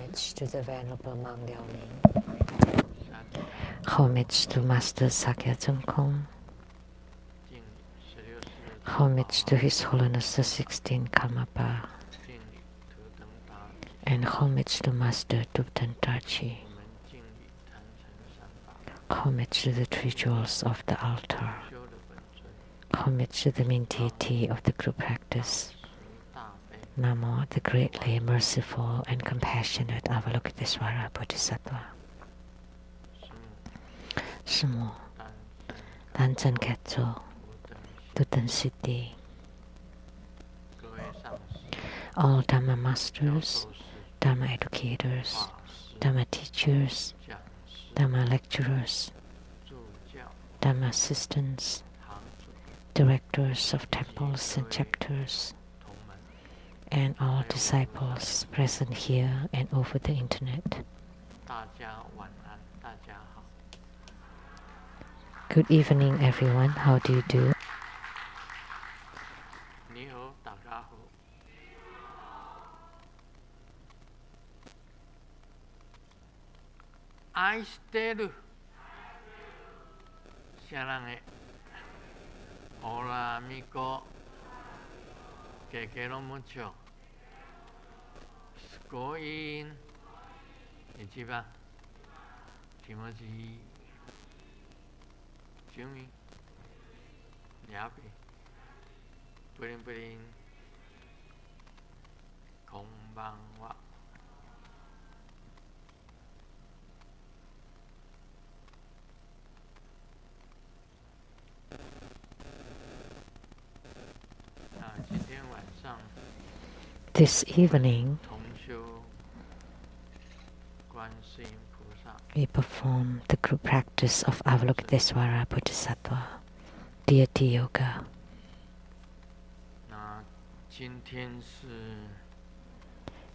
Homage to the Venerable Monk Lu-Ling. Homage to Master Sakya Tsung. Homage to His Holiness the 16th Karmapa. And homage to Master Dubten Tarchi. Homage to the three jewels of the altar. Homage to the main deity of the group practice. Namo, the greatly merciful and compassionate Avalokitesvara Bodhisattva. Sumo, Danjan Ketso, Duten Siddhi. All Dhamma masters, Dhamma educators, Dhamma teachers, Dhamma lecturers, Dhamma assistants, directors of temples and chapters, and all disciples present here and over the internet. Good evening, everyone. How do you do? I stayed. Sarange. Hola, amigo. Que quiero mucho. Going. Ichiba. Kimoji. Jumi. Yapi. Purin. Konbanwa. This evening, we perform the group practice of Avalokitesvara Bodhisattva, Deity Yoga.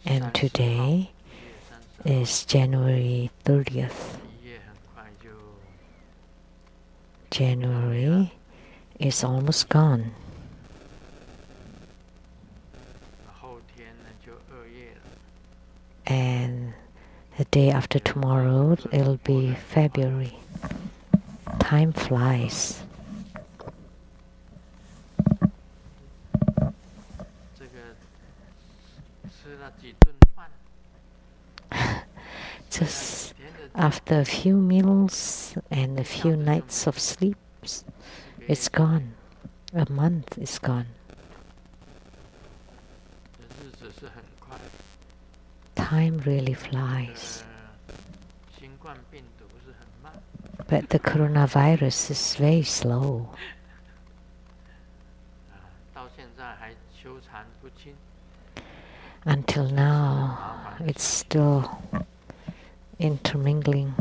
And today is January 30th. January is almost gone. And the day after tomorrow, it'll be February. Time flies. Just after a few meals and a few nights of sleep, it's gone. A month is gone. Time really flies. But the coronavirus is very slow. Until now, it's still intermingling.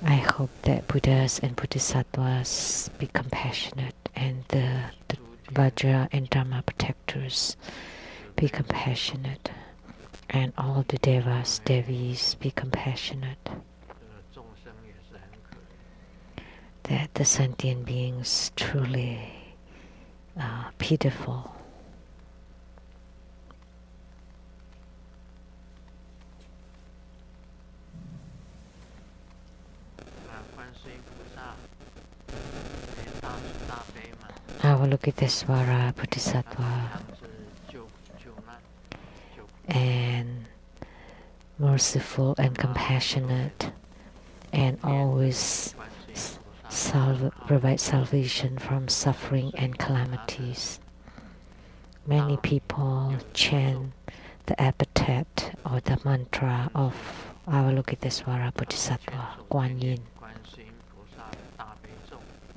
I hope that Buddhas and Bodhisattvas be compassionate, and the Vajra and Dharma protectors be compassionate, and all the Devas, Devis be compassionate. That the sentient beings truly pitiful. Avalokitesvara Bodhisattva and merciful and compassionate, and always provide salvation from suffering and calamities. Many people chant the epithet or the mantra of Avalokitesvara Bodhisattva, Guan Yin,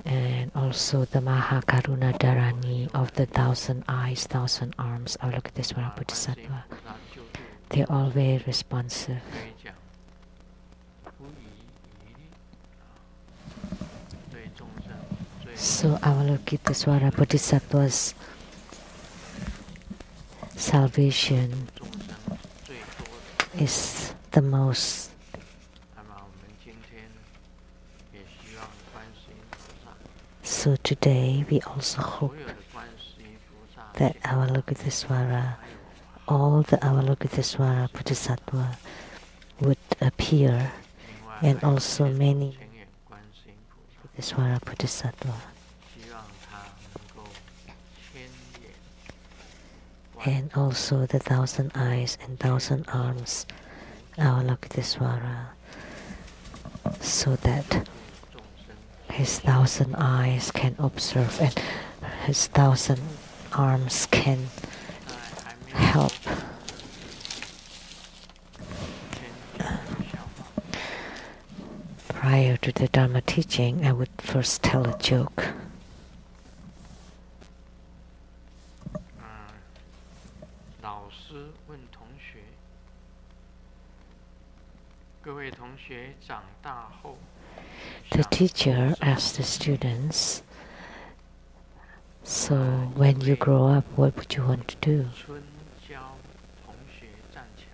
and also the Mahakaruna Dharani of the 1,000 eyes, 1,000 arms, Avalokitesvara Bodhisattva. They're all very responsive. So Avalokitesvara Bodhisattva's salvation is the most So today we also hope 所有的观世音菩萨 that Avalokitesvara, all the Avalokitesvara Bodhisattva would appear, 另外 and 还有 also 千手 many 千眼观世音菩萨， Bodhisattvara Bodhisattva, 希望他能够千眼观 and also the 1,000 eyes and 1,000 arms Avalokitesvara, so that 众生， his 1,000 eyes can observe and his 1,000 arms can 在还没有 help. 千眼的笑话。 Prior to the Dharma teaching, I would first tell a joke. 老师问同学：“各位同学长大后， The 想 teacher 做什么 asked the students, so when you grow up, what would you want to do? 春娇同学站起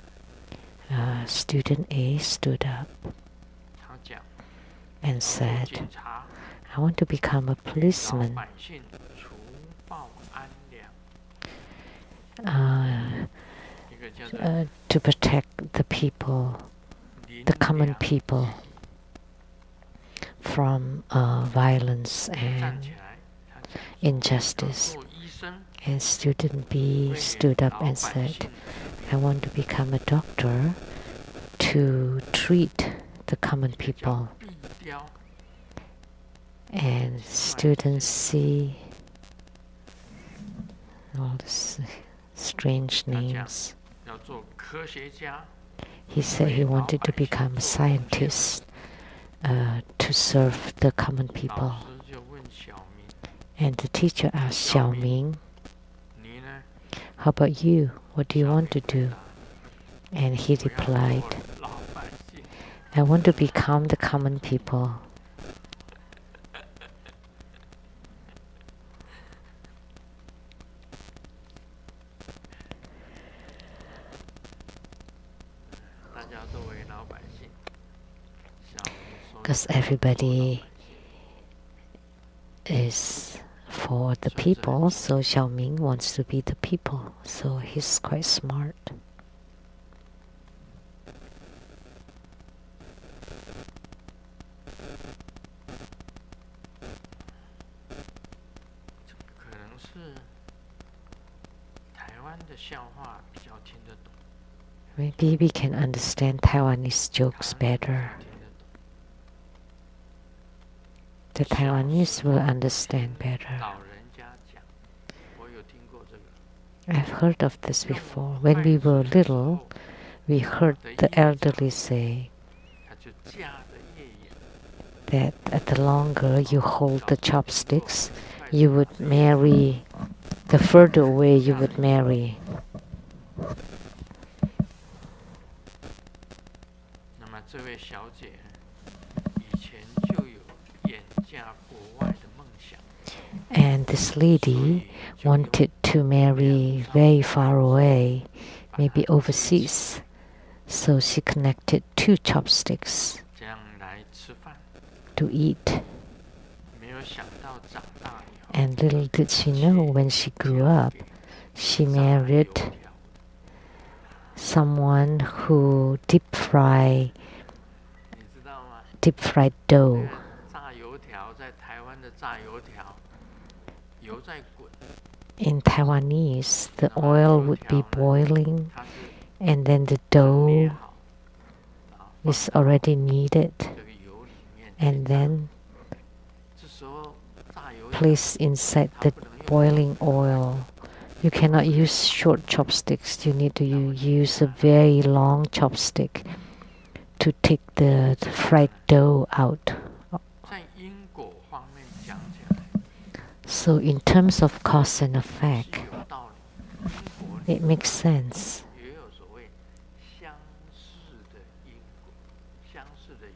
来， Student A stood up 他讲： and 做 said, 警察， I want to become a 老 policeman 百姓除暴安良。 一个叫做 to protect the people, 林 the common 良 people, from violence 站 and 起来，他讲 injustice. 做医生， And student B 为 stood up 老 and 百 said, 姓 I want to become a doctor to treat the common 叫 people. 壁雕， And student C, all these strange names. 要做科学家， He said he wanted to become a scientist to serve the common 老 people. 师就问小明 And the teacher asked Xiaoming, 你呢？ how about you? What do you 小 want 明 to 回 do? 答 And he 我要 replied, 做老百姓。 I want to become the common people. 大家都为老百姓。小明说 Because 做老 everybody 百姓 is for the people, so Xiaoming wants to be the people, so he's quite smart. 可能是台湾的笑话比较听得懂， Maybe we can understand Taiwanese jokes 台湾人 better. 听得懂。 The Taiwanese will understand 老 better. 人家讲，我有听过这个。 I've heard of this before. When we were little, we heard the elderly say 他就架着叶眼， that the longer you hold the chopsticks, you would marry, the further away you would marry. 那么这位小姐以前就有远嫁国外的梦想， And this lady wanted to marry very far away, maybe overseas. So she connected two chopsticks 这样来吃饭。 to eat. 没有想到长大以后， And little did she know, when she grew up, she married 炸油条 someone who deep fried 你知道吗？ dough. 炸油条在台湾的炸油条，油在滚， In Taiwanese, the oil would be boiling, 它是 and then the 捏 dough 好，然后 is already kneaded, 这个油里面， and then 这时候炸油条 placed inside the boiling oil. You cannot use short chopsticks. You need to use a very long chopstick to take the fried dough out. 在因果方面讲起来 So in terms of cause and 是 effect, 有道理，因果里 it makes sense. 也有所谓相似的因果，相似的因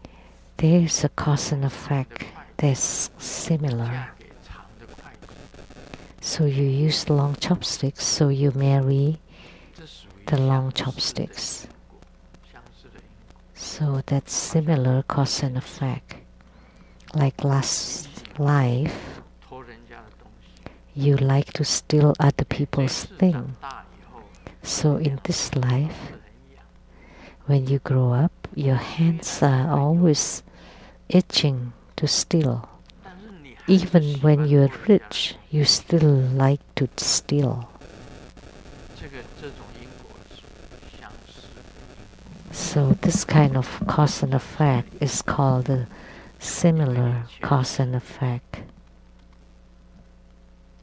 果。 There's a cause and effect that's similar. 嫁给长的筷子， So you use long chopsticks, so you marry 这属于 the long 相似的 chopsticks. 因果，相似的因果。 So that's similar cause and effect. Like last life, 偷人家的东西。 you like to steal other 这 people's 次长 thing. 大以后， So in this life, 是很痒。 when you grow up, your hands are always itching to steal. 但是你还是 Even 喜 when 欢 you're 偷人家的 rich, you still like to steal. 这种因果是相似的因果。 So this kind of cause and effect is called the similar cause and effect.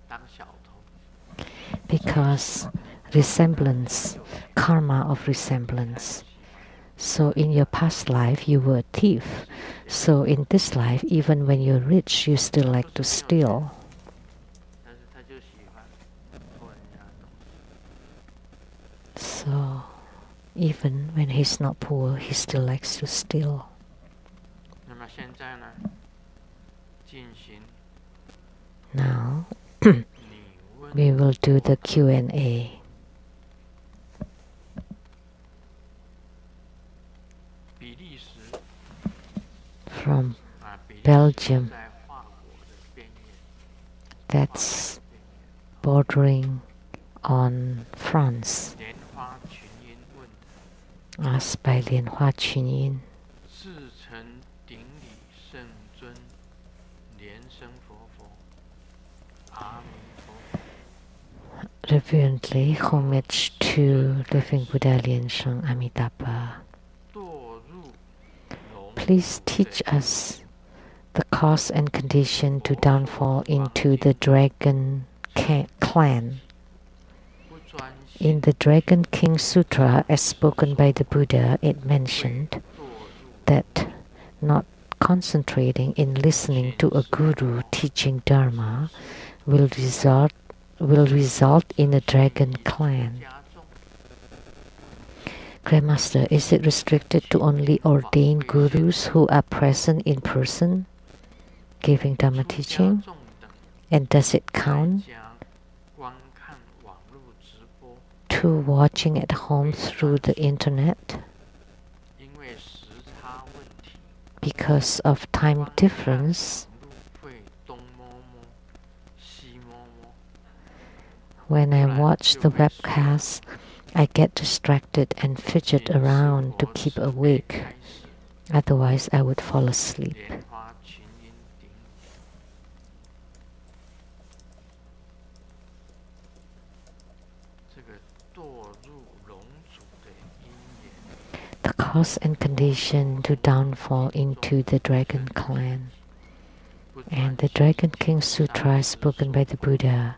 当小偷， Because resemblance, karma of resemblance. So in your past life, you were a thief. So in this life, even when you're rich, you still like to steal. 但是他就喜欢偷人家的东西。 So even when he's not poor, he still likes to steal. 那么现在呢，进行 Now 你问 we will do the Q&A. 比利时 From 啊，比利时 Belgium. 在法国的边缘， That's bordering on France. 莲花群英问的 Asked by Lian Hua Qunyin. 至诚顶礼圣尊，莲生佛佛，阿弥陀佛。 Reverently homage to Living Buddha Lian Sheng Amitabha. 堕入龙 Please 族 teach 的 us the cause and condition to downfall into the dragon clan. 不专 In 心 the Dragon King Sutra, as spoken by the Buddha, it mentioned 堕入 that not concentrating in listening to a guru teaching Dharma will result in a dragon clan. 加重， Grandmaster, is it restricted to only ordained gurus who are present in person giving Dharma 出家 teaching? 众等 And does it 在 count 家观看网络直播， to watching at home through the internet? 因为时差问题， Because of time 观看 difference, 网络会东摸摸，西摸摸， when I watch the webcast, I get distracted and fidget 因 around to 生活 keep 是被 awake. 开始 Otherwise, I would fall asleep. 莲花群英顶礼。 这个堕入龙族的因缘， The cause and condition to downfall into the dragon clan. 不 And 专 the 心 Dragon 听 King 上 Sutra 师 spoken 说 by the 会 Buddha,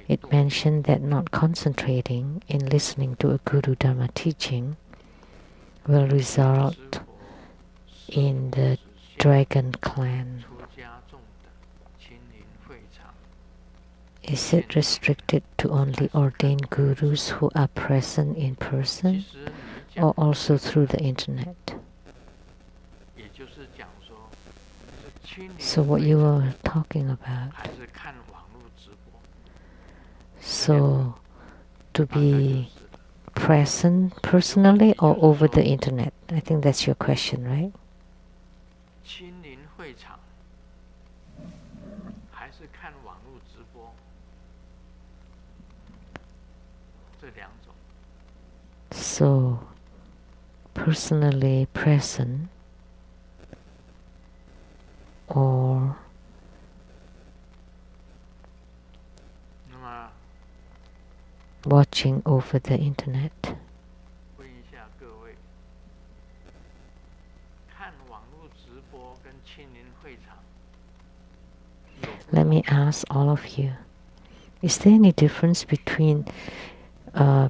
it 堕 mentioned that not concentrating in listening to a Guru Dharma teaching will 师 result 佛 in the 实现 dragon clan. 出家众等亲临会场， Is it restricted to only ordained gurus who are present in 其 person 实你讲 or also through the internet? 也就是讲说，是亲临 So what 会 you 场 were talking about. 还是看网络直播， So to 大概就 be 是 present personally or over the internet? I think that's your question, right? 亲临会场，还是看网络直播，这两种。 So personally present or 那么 watching over the internet. 问一下各位，看网络直播跟亲临会场有不 Let 同 me ask all of you, is there any difference between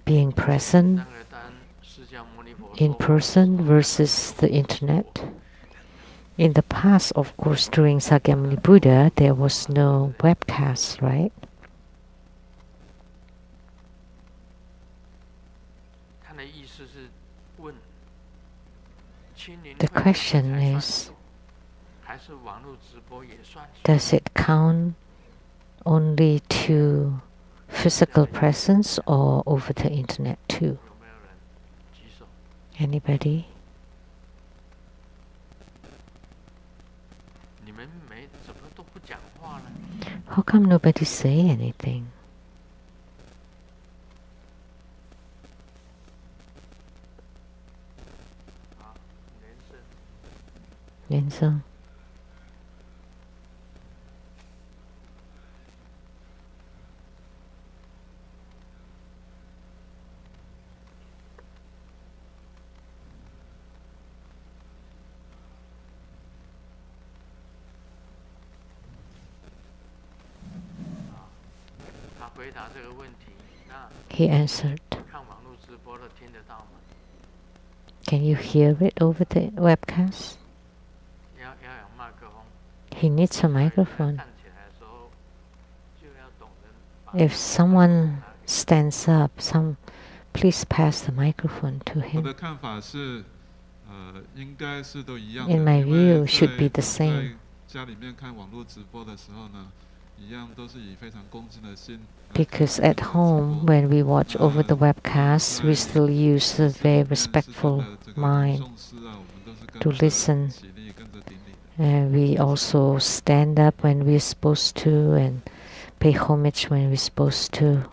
being present 那个当释迦牟尼佛 in 说法 person versus the internet? In the past, of course, during Sakyamuni Buddha, there was no webcast, right? 他的意思是问，亲临 The 会场 question 才算 is, 数，还是网络直播也算数？ does it count only to physical presence or over the internet too? 有没有人举手？ Anybody? 你们没怎么都不讲话？ How come nobody say anything? Vincent. He answered. Can you hear it over the webcast? He needs a microphone. If someone stands up, please pass the microphone to him. In my view, should be the same. Because at home, when we watch over the webcast, we still use a very respectful mind to listen. We also stand up when we're supposed to and pay homage when we're supposed to.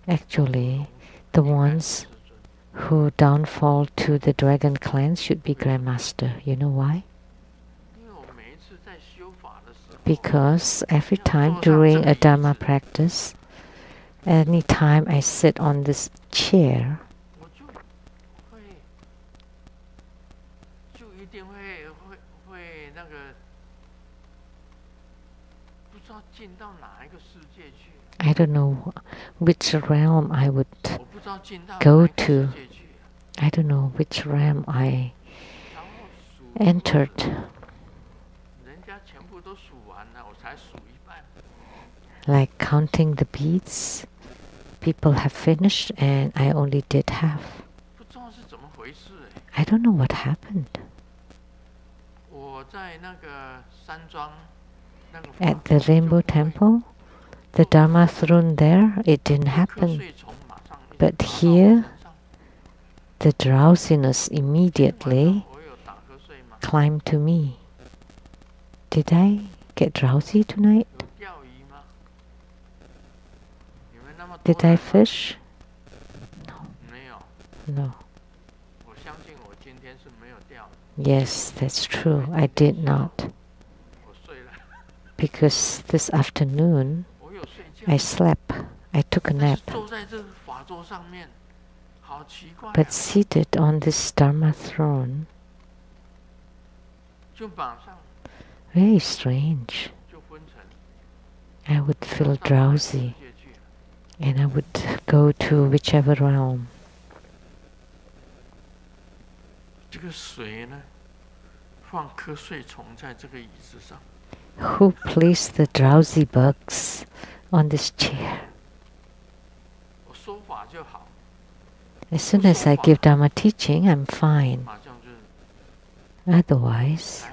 Actually, the ones who downfall to the dragon clan should be Grandmaster. You know why? Because every time during a Dharma practice, any time I sit on this chair, I don't know which realm I would go to. I don't know which realm I entered. Like counting the beads, people have finished and I only did half. I don't know what happened. At the Rainbow Temple, the Dharma throne there, it didn't happen. But here, the drowsiness immediately climbed to me. Did I get drowsy tonight? Did I fish? No. Yes, that's true. I did not. Because this afternoon, I slept. I took a nap. But seated on this Dharma throne, very strange. I would feel drowsy and I would go to whichever realm. Who placed the drowsy bugs on this chair? As soon as I give Dharma teaching, I'm fine. Otherwise,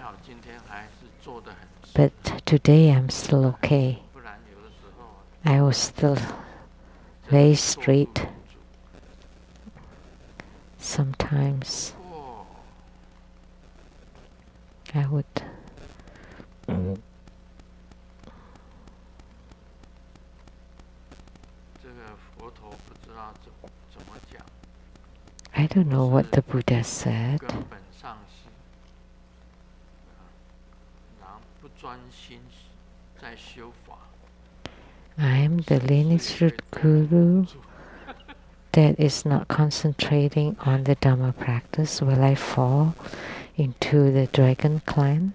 but today I'm still okay. I was still very straight. Sometimes I would I don't know what the Buddha said. I am the lineage root guru that is not concentrating on the Dhamma practice. Will I fall into the dragon clan?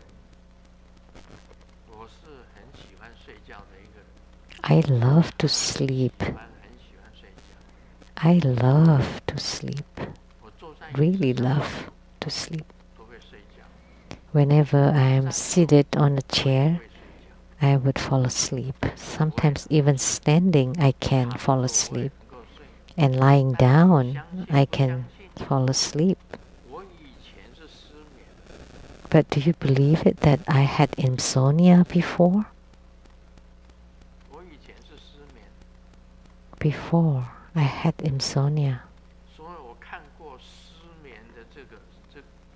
I love to sleep. I love to sleep. Really love to sleep. Whenever I am seated on a chair, I would fall asleep. Sometimes even standing, I can fall asleep. And lying down, I can fall asleep. But do you believe it that I had insomnia before? Before, I had insomnia.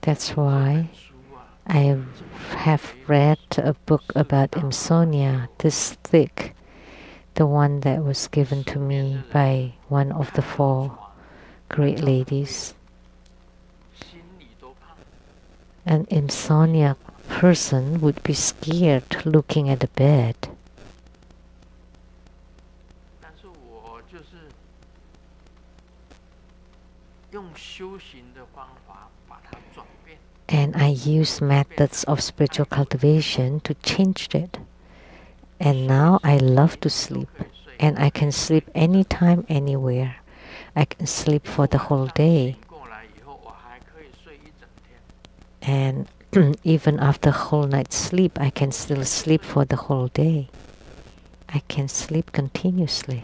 That's why I have read a book about insomnia, this thick, the one that was given to me by one of the 4 great ladies. An insomnia person would be scared looking at the bed. And I use methods of spiritual cultivation to change it. And now I love to sleep. And I can sleep anytime, anywhere. I can sleep for the whole day. And even after whole night's sleep, I can still sleep for the whole day. I can sleep continuously.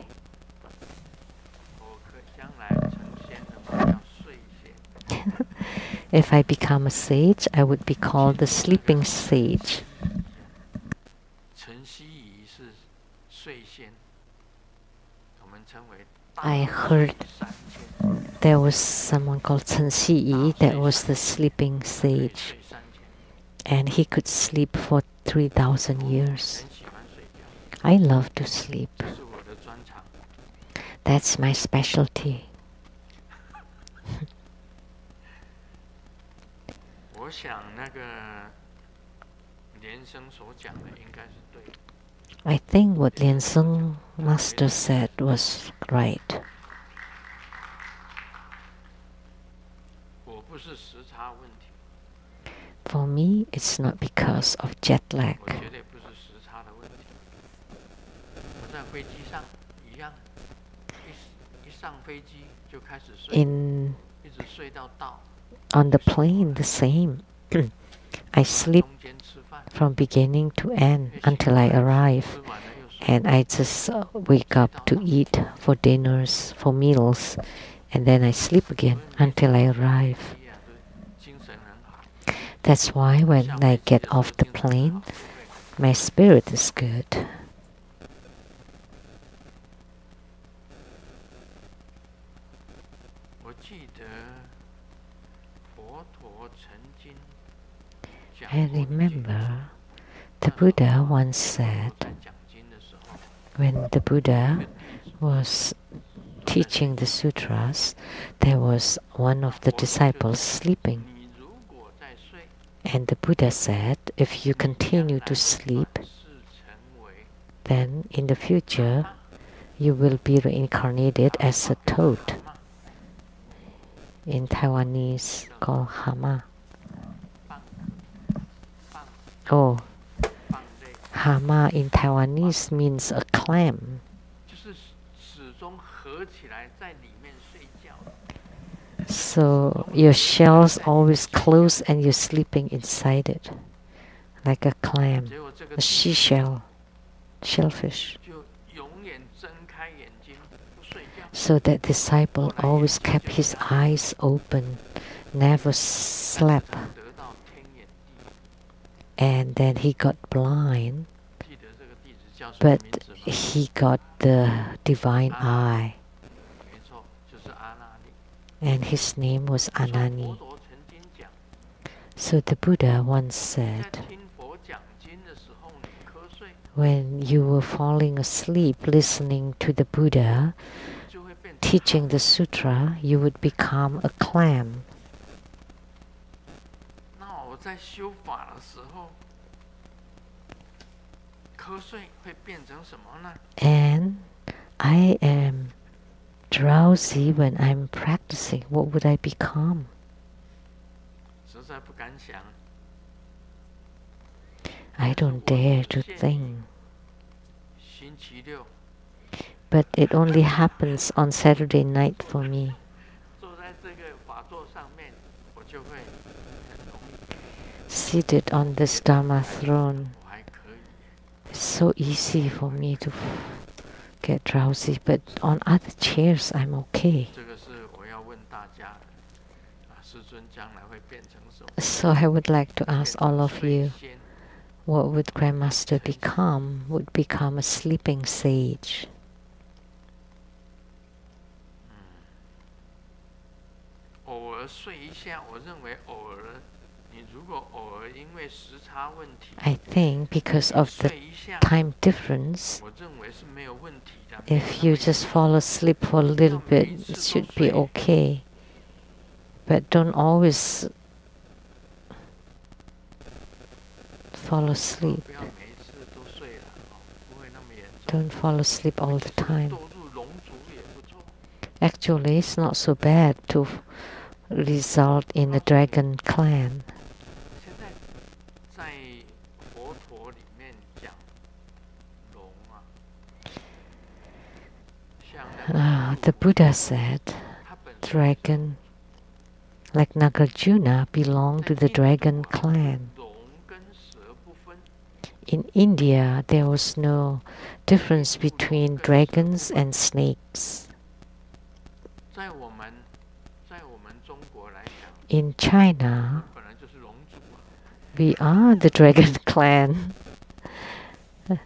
If I become a sage, I would be called the sleeping sage. I heard there was someone called Chen Xi that was the sleeping sage, and he could sleep for 3,000 years. I love to sleep. That's my specialty. I think what Lien Sung Master said was right. For me, it's not because of jet lag. On the plane, the same. I sleep from beginning to end until I arrive, and I just wake up to eat for dinners, for meals, and then I sleep again until I arrive. That's why when I get off the plane, my spirit is good. I remember the Buddha once said, when the Buddha was teaching the sutras, there was one of the disciples sleeping. And the Buddha said, if you continue to sleep, then in the future you will be reincarnated as a toad. In Taiwanese, called hama. Oh, hama in Taiwanese means a clam. So your shell's always closed and you're sleeping inside it, like a clam, a seashell, shellfish. So that disciple always kept his eyes open, never slept. And then he got blind, but he got the divine eye. And his name was Anani. So the Buddha once said, when you were falling asleep listening to the Buddha teaching the sutra, you would become a clam. And I am drowsy when I'm practicing. What would I become? I don't dare to think. But it only happens on Saturday night for me. Seated on this Dharma throne, it's so easy for me to get drowsy, but on other chairs I'm okay. So I would like to ask all of you, what would Grandmaster become? Would become a sleeping sage. I think because of the time difference, if you just fall asleep for a little bit, it should be okay. But don't always fall asleep. Don't fall asleep all the time. Actually, it's not so bad to result in a dragon clan. The Buddha said, dragon, like Nagarjuna, belong to the dragon clan. In India, there was no difference between dragons and snakes. In China, we are the dragon clan.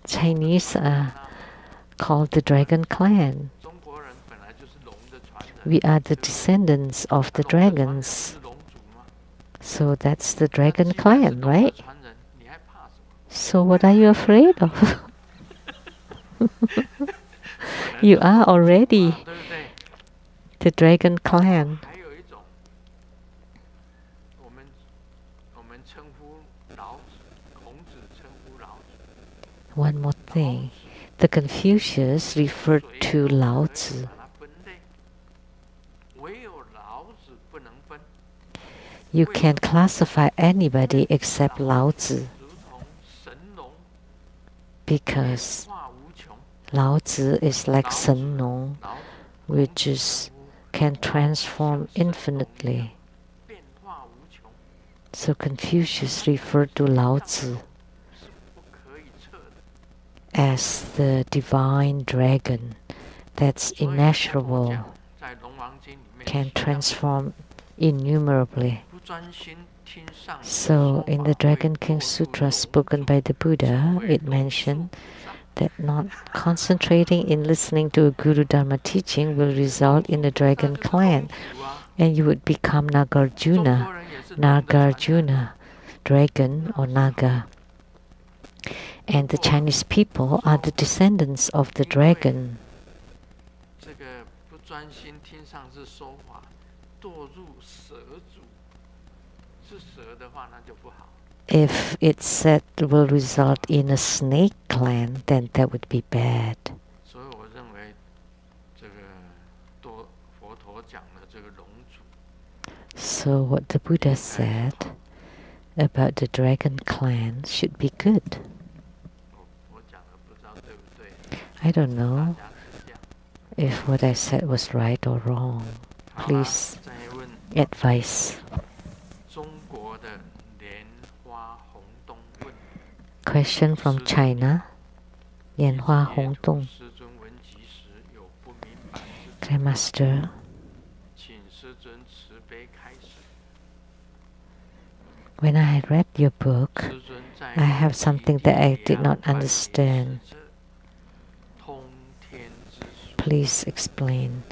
Chinese are called the dragon clan. We are the descendants of the dragons. So that's the dragon clan, right? So what are you afraid of? You are already the dragon clan. One more thing. The Confucius referred to Lao Tzu. You can classify anybody except Lao Tzu, because Lao Tzu is like Shen Nong, which can transform infinitely. So Confucius referred to Lao Tzu as the divine dragon that's immeasurable, can transform innumerably. So in the Dragon King Sutra spoken by the Buddha, it mentioned that not concentrating in listening to a Guru Dharma teaching will result in a dragon clan, and you would become Nagarjuna, dragon or Naga. And the Chinese people are the descendants of the dragon. If it's said will result in a snake clan, then that would be bad. So what the Buddha said about the dragon clan should be good. I don't know if what I said was right or wrong. Please advise. Question from China. Yanhua Hong Dong. Grandmaster, when I read your book, I have something that I did not understand. Please explain.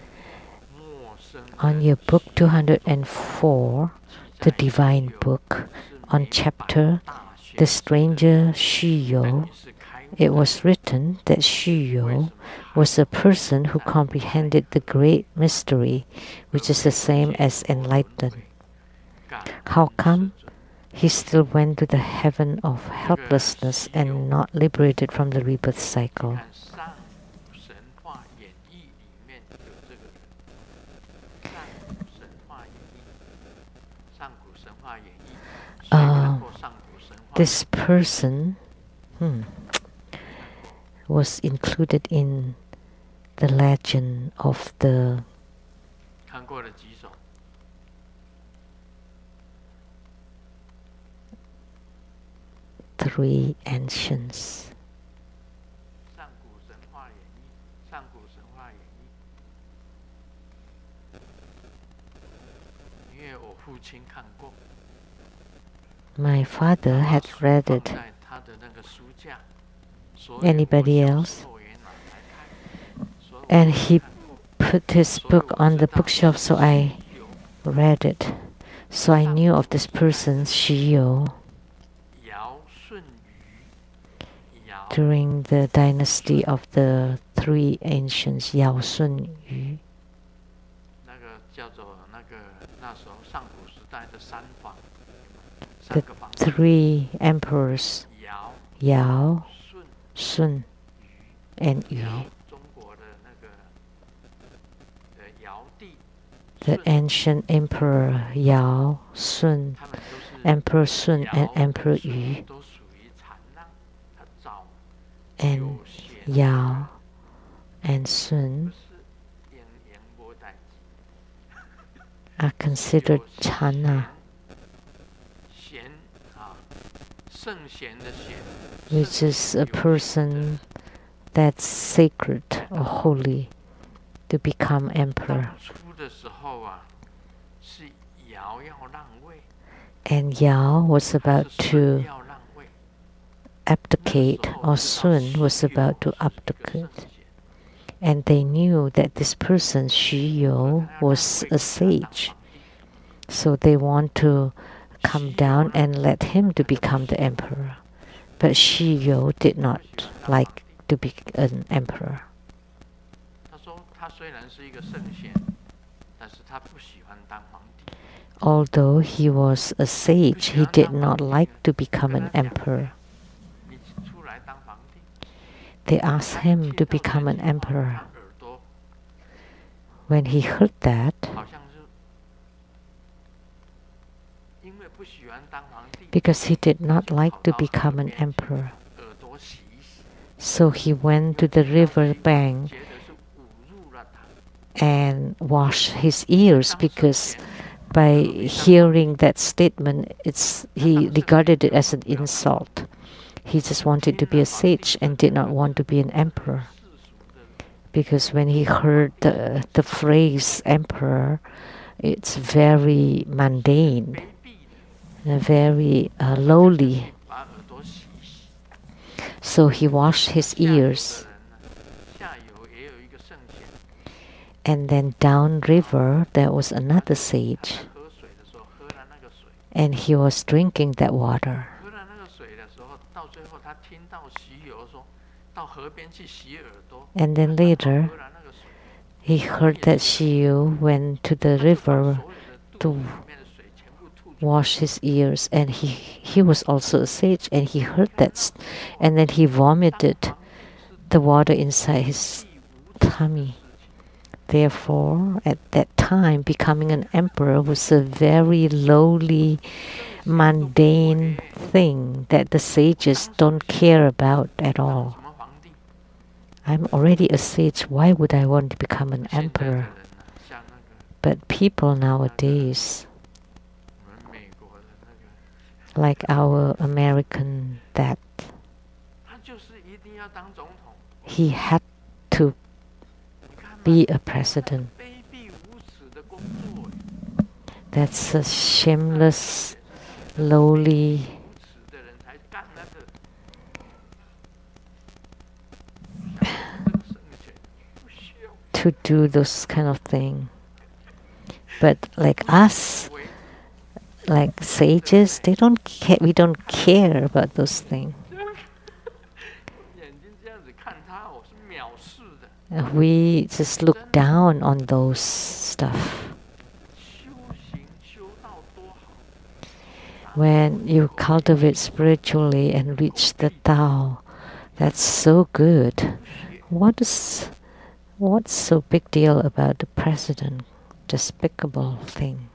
On your book 204, the Divine Book, on chapter The Stranger Xu, it was written that Xu was a person who comprehended the great mystery, which is the same as enlightened. How come he still went to the heaven of helplessness and not liberated from the rebirth cycle? This person was included in the legend of the three ancients. My father had read it. Anybody else? And he put his book on the bookshelf, so I read it. So I knew of this person, Xiyu, during the dynasty of the three ancients, Yao Sun Yu. The three emperors, Yao, Sun, and Yu. The ancient emperor Yao, Sun, Emperor Sun, and Emperor Yu. And Yao and Sun are considered chana, which is a person that's sacred or holy to become emperor. And Yao was about to abdicate, or Sun was about to abdicate. And they knew that this person, Xiyu, was a sage. So they want to come down and let him to become the emperor. But Xiyu did not like to be an emperor. Although he was a sage, he did not like to become an emperor. They asked him to become an emperor. When he heard that, because he did not like to become an emperor, so he went to the river bank and washed his ears, because by hearing that statement, he regarded it as an insult. He just wanted to be a sage and did not want to be an emperor. Because when he heard the phrase emperor, it's very mundane, very lowly. So he washed his ears. And then downriver, there was another sage. And he was drinking that water. And then later, he heard that Xiyu went to the river to wash his ears, and he was also a sage, and he heard that, and then he vomited the water inside his tummy. Therefore, at that time, becoming an emperor was a very lowly, mundane thing that the sages don't care about at all. I'm already a sage, why would I want to become an emperor? But people nowadays, like our American dad, he had to be a president. That's a shameless, lowly, to do those kind of thing. But like us, like sages, they don't care. We don't care about those things. We just look down on those stuff. When you cultivate spiritually and reach the Tao, that's so good. What's so big deal about the president? Despicable thing.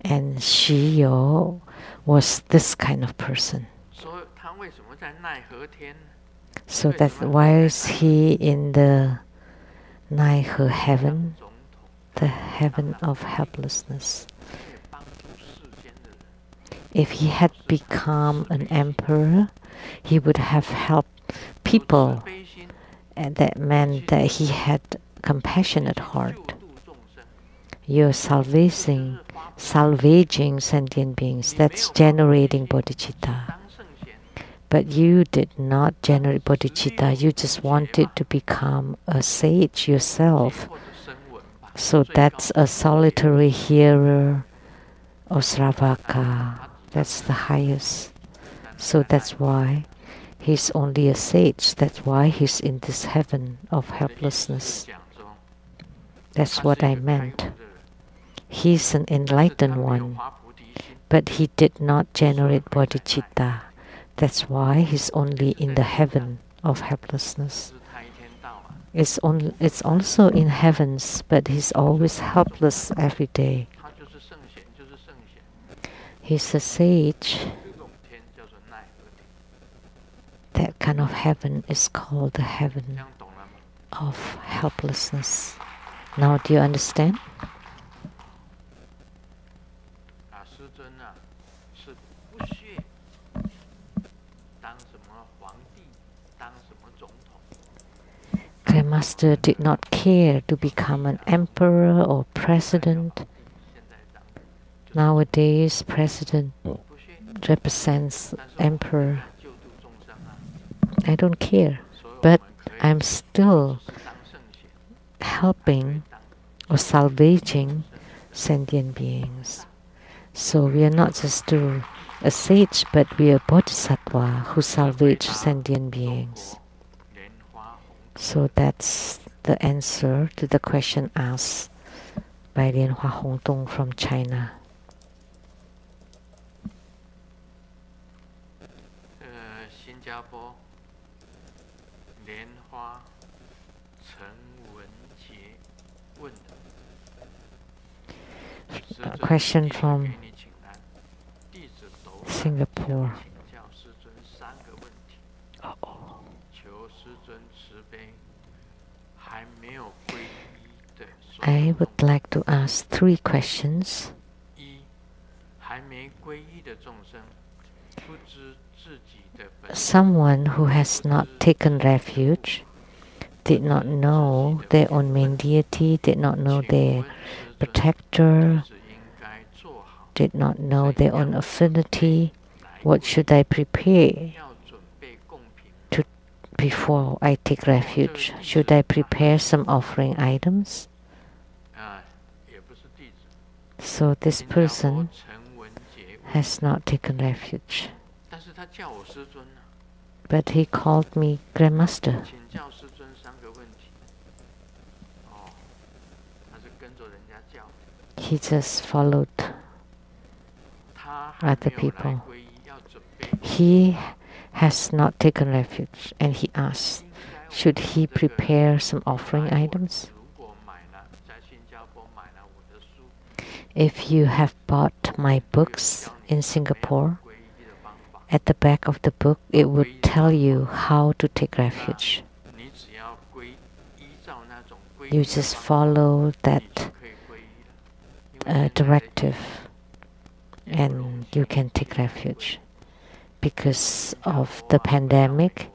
And Xiyu was this kind of person. So that's why is he in the Naihe heaven, the heaven of helplessness? If he had become an emperor, he would have helped people, and that meant that he had compassionate heart. You're salvaging sentient beings. That's generating bodhicitta. But you did not generate bodhicitta. You just wanted to become a sage yourself. So that's a solitary hearer or Sravaka. That's the highest. So that's why he's only a sage. That's why he's in this heaven of helplessness. That's what I meant. He's an enlightened one, but he did not generate bodhicitta. That's why he's only in the heaven of helplessness. It's also in heavens, but he's always helpless every day. He's a sage. That kind of heaven is called the heaven of helplessness. Now, do you understand? Grandmaster did not care to become an emperor or president. Nowadays, president represents emperor. I don't care, but I'm still helping or salvaging sentient beings. So we are not just a sage, but we are bodhisattva who salvage sentient beings. So that's the answer to the question asked by Lianhua Hongdong from China. A question from Singapore. I would like to ask 3 questions. Someone who has not taken refuge, did not know their own main deity, did not know their protector, did not know their own affinity. What should I prepare before I take refuge? Should I prepare some offering items? So this person has not taken refuge, but he called me Grandmaster. He just followed other people. He has not taken refuge, and he asked, should he prepare some offering items? If you have bought my books in Singapore, at the back of the book it would tell you how to take refuge. You just follow that directive and you can take refuge. Because of the pandemic,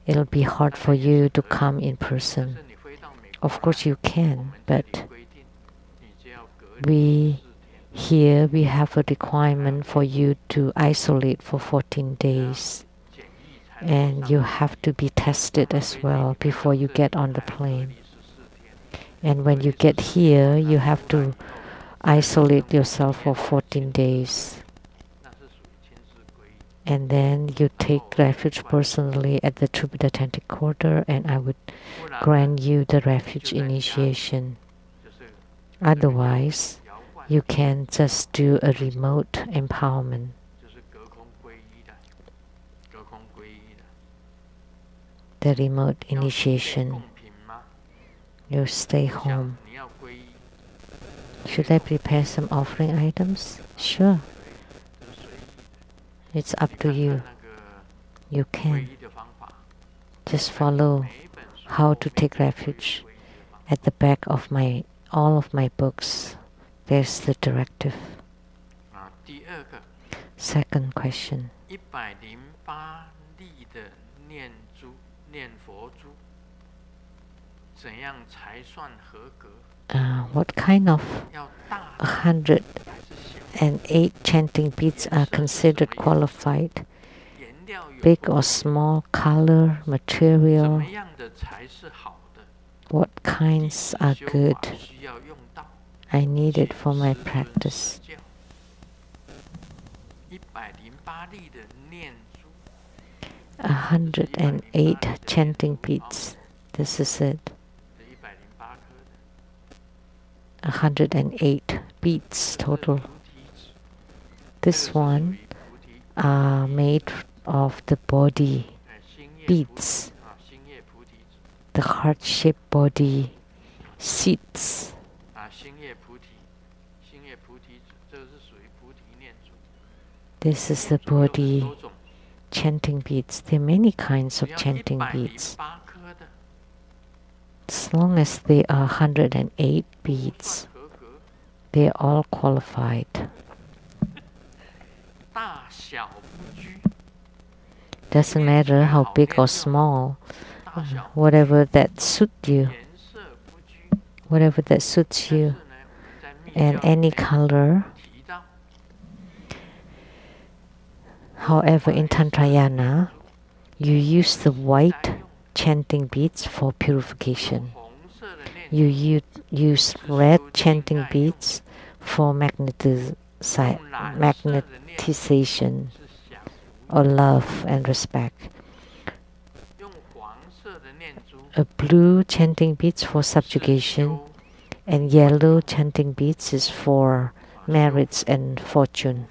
it'll be hard for you to come in person. Of course you can, but we have a requirement for you to isolate for 14 days. And you have to be tested as well before you get on the plane. And when you get here, you have to isolate yourself for 14 days. And then you take refuge personally at the Tributantic Quarter, and I would grant you the refuge initiation. Otherwise, you can just do a remote empowerment. The remote initiation. You stay home. Should I prepare some offering items? Sure. It's up to you. You can. Just follow how to take refuge. At the back of all of my books, there's the directive. Second question. What kind of 108 chanting beads are considered qualified? Big or small, color, material? what kinds are good. I need it for my practice. 108 chanting beats. This is it. 108 beats total. This one are made of the body beats, the heart-shaped body seeds. This is the body chanting beads. There are many kinds of chanting beads. As long as they are 108 beads, they are all qualified. Doesn't matter how big or small, whatever that suits you, and any color. However, in Tantrayana, you use the white chanting beads for purification. You use red chanting beads for magnetization or love and respect. A blue chanting beads for subjugation, and yellow chanting beads is for merits and fortune.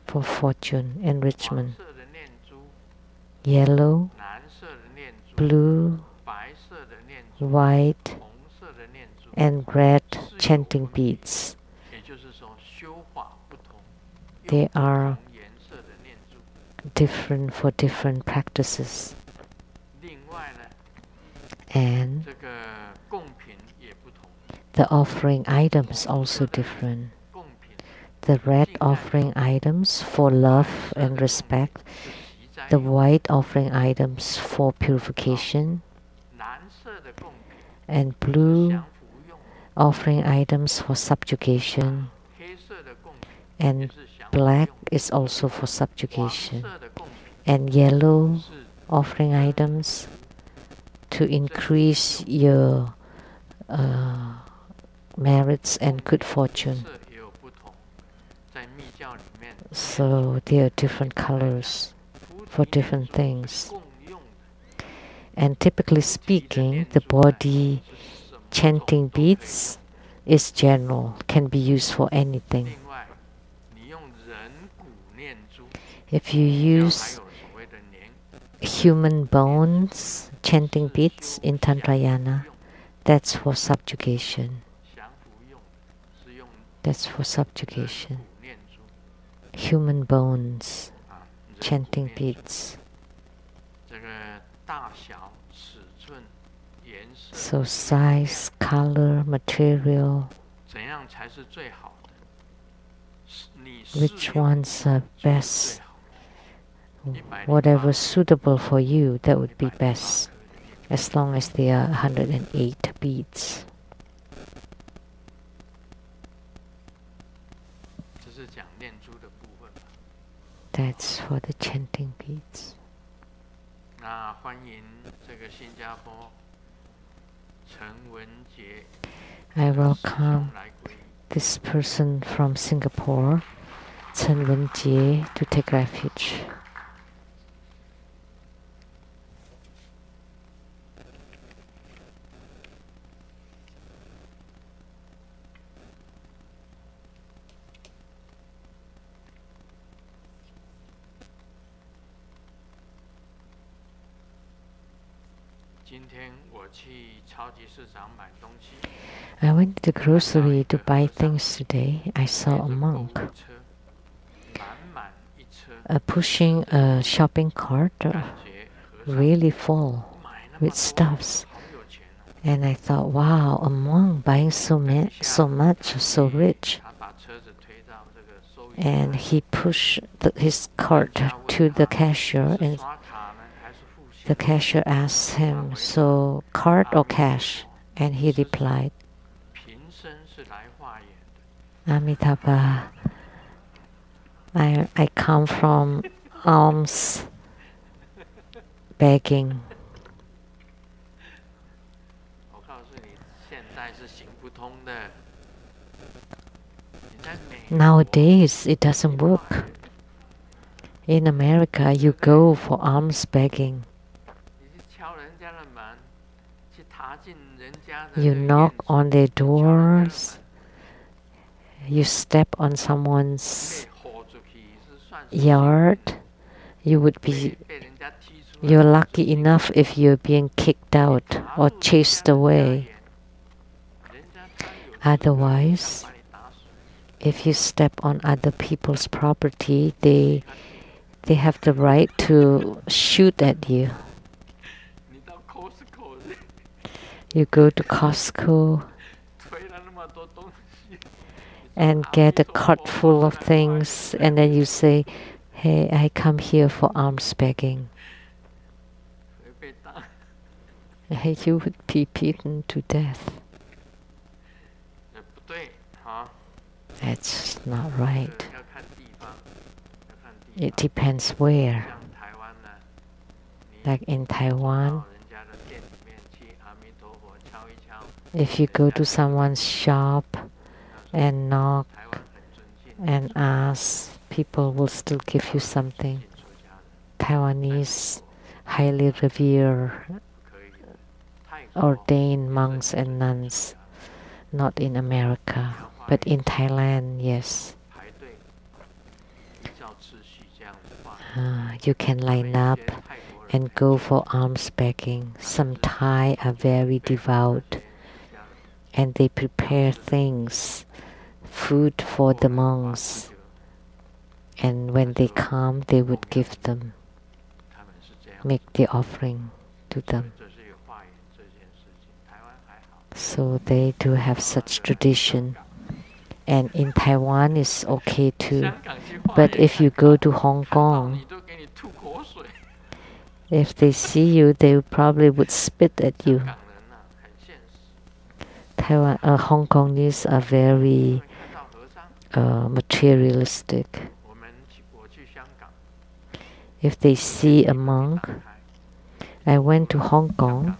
For fortune enrichment. Yellow, blue, white, and red chanting beads. They are different for different practices. And the offering items also different. The red offering items for love and respect, the white offering items for purification, and blue offering items for subjugation, and black is also for subjugation, and yellow offering items to increase your merits and good fortune. So there are different colors for different things. And typically speaking, the body chanting beads is general, can be used for anything. If you use human bones chanting beads in Tantrayana, that's for subjugation. That's for subjugation. Human bones chanting beads. So size, color, material, which ones are best? Whatever suitable for you, that would be best, as long as they are 108 beads. That's for the chanting beads. I welcome this person from Singapore, Chen Wen-jie, to take refuge. I went to the grocery to buy things today. I saw a monk pushing a shopping cart really full with stuffs. And I thought, wow, a monk buying so much, so rich. And he pushed his cart to the cashier, and the cashier asked him, so card or cash? And he replied, Amitabha, I come from alms begging. Nowadays, it doesn't work. In America, you go for alms begging. You knock on their doors. You step on someone's yard. You're lucky enough if you're being kicked out or chased away. Otherwise, if you step on other people's property, they have the right to shoot at you. You go to Costco and get a cart full of things, and then you say, "Hey, I come here for alms begging." You would be beaten to death. That's not right. It depends where. Like in Taiwan, if you go to someone's shop and knock and ask, people will still give you something. Taiwanese highly revere ordained monks and nuns, not in America, but in Thailand, yes. You can line up and go for alms begging. Some Thai are very devout, and they prepare things, food for the monks, and when they come, they would give them, make the offering to them. So they do have such tradition. And in Taiwan it's okay too. But if you go to Hong Kong, if they see you, they probably would spit at you. Hong Kongese are very materialistic. If they see a monk, I went to Hong Kong,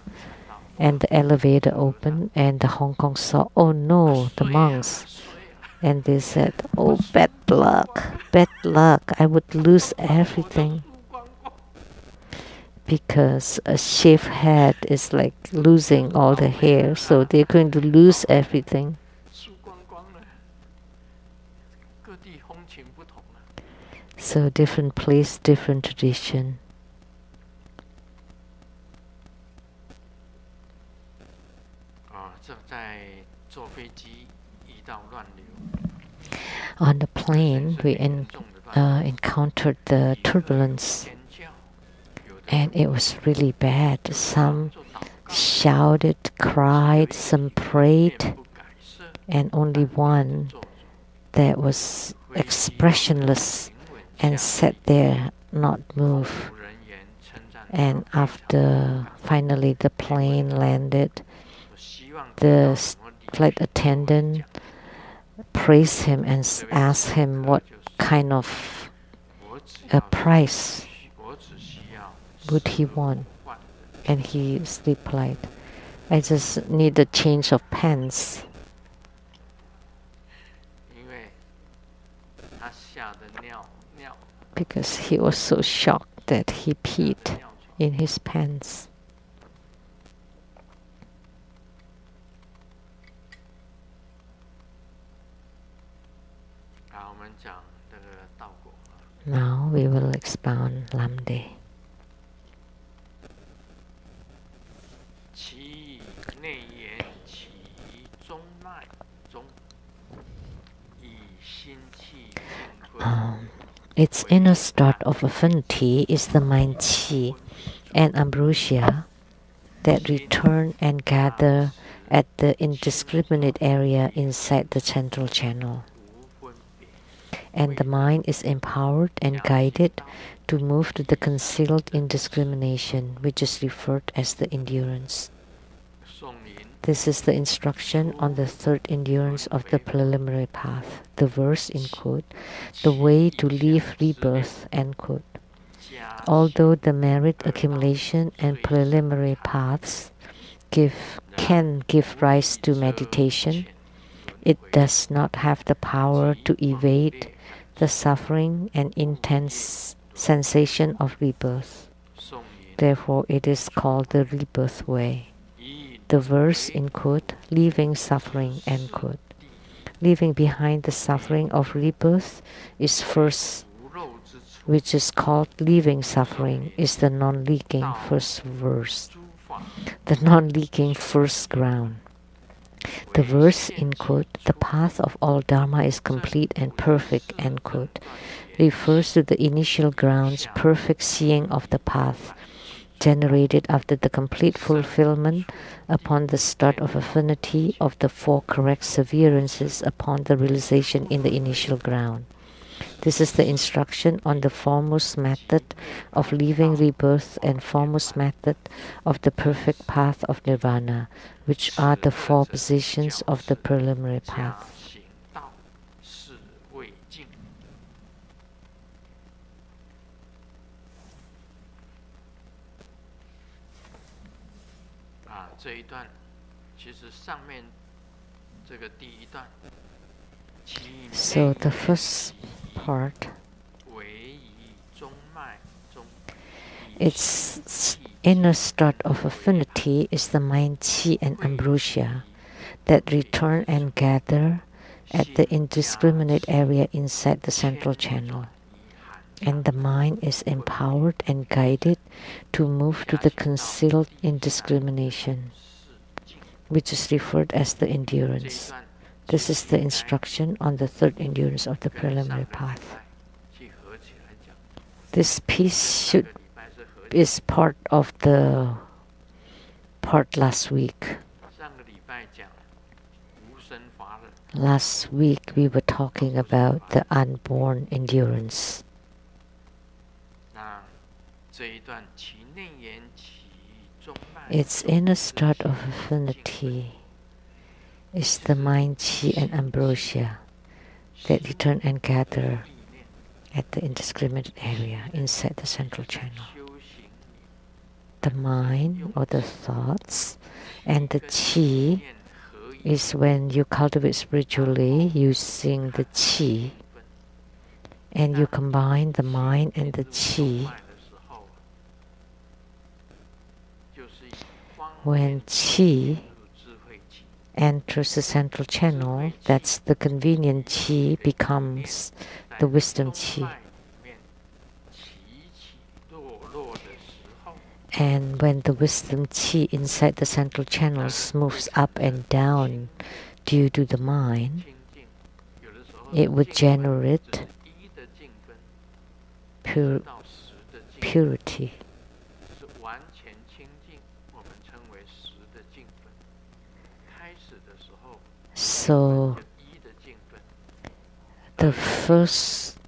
and the elevator opened, and the Hong Kong saw, oh no, the monks. And they said, oh, bad luck, I would lose everything. Because a shaved head is like losing all the hair, so they're going to lose everything. So different place, different tradition. On the plane, we encountered the turbulence, and it was really bad. Some shouted, cried, some prayed, and only one that was expressionless and sat there, not move. And after finally the plane landed, the flight attendant praised him and asked him what kind of a price would he want. And he replied, I just need a change of pants. Because he was so shocked that he peed in his pants. Now we will expound Lamdre. Its inner start of affinity is the mind qi and ambrosia that return and gather at the indiscriminate area inside the central channel. And the mind is empowered and guided to move to the concealed indiscrimination, which is referred as the endurance. This is the instruction on the third endurance of the preliminary path. The verse in quote, the way to leave rebirth, end quote. Although the merit accumulation and preliminary paths give can give rise to meditation. It does not have the power to evade the suffering and intense sensation of rebirth. Therefore, it is called the rebirth way. The verse in quote, leaving suffering, end quote. Leaving behind the suffering of rebirth is first, which is called leaving suffering, is the non-leaking first verse, the non-leaking first ground. The verse in quote, the path of all Dharma is complete and perfect, end quote, refers to the initial ground's perfect seeing of the path, generated after the complete fulfillment upon the start of affinity of the four correct severances upon the realization in the initial ground. This is the instruction on the foremost method of leaving rebirth and foremost method of the perfect path of nirvana, which are the four positions of the preliminary path. So the first part, its inner start of affinity is the mind qi and ambrosia that return and gather at the indiscriminate area inside the central channel. And the mind is empowered and guided to move to the concealed indiscrimination, which is referred as the endurance. This is the instruction on the third endurance of the preliminary path. This piece is part of the part last week. Last week we were talking about the unborn endurance. Its inner start of affinity is the mind qi and ambrosia that return and gather at the indiscriminate area inside the central channel. The mind or the thoughts and the qi is when you cultivate spiritually using the qi, and you combine the mind and the qi. When qi enters the central channel, that's the convenient qi becomes the wisdom qi. And when the wisdom qi inside the central channels moves up and down due to the mind, it would generate purity. So the first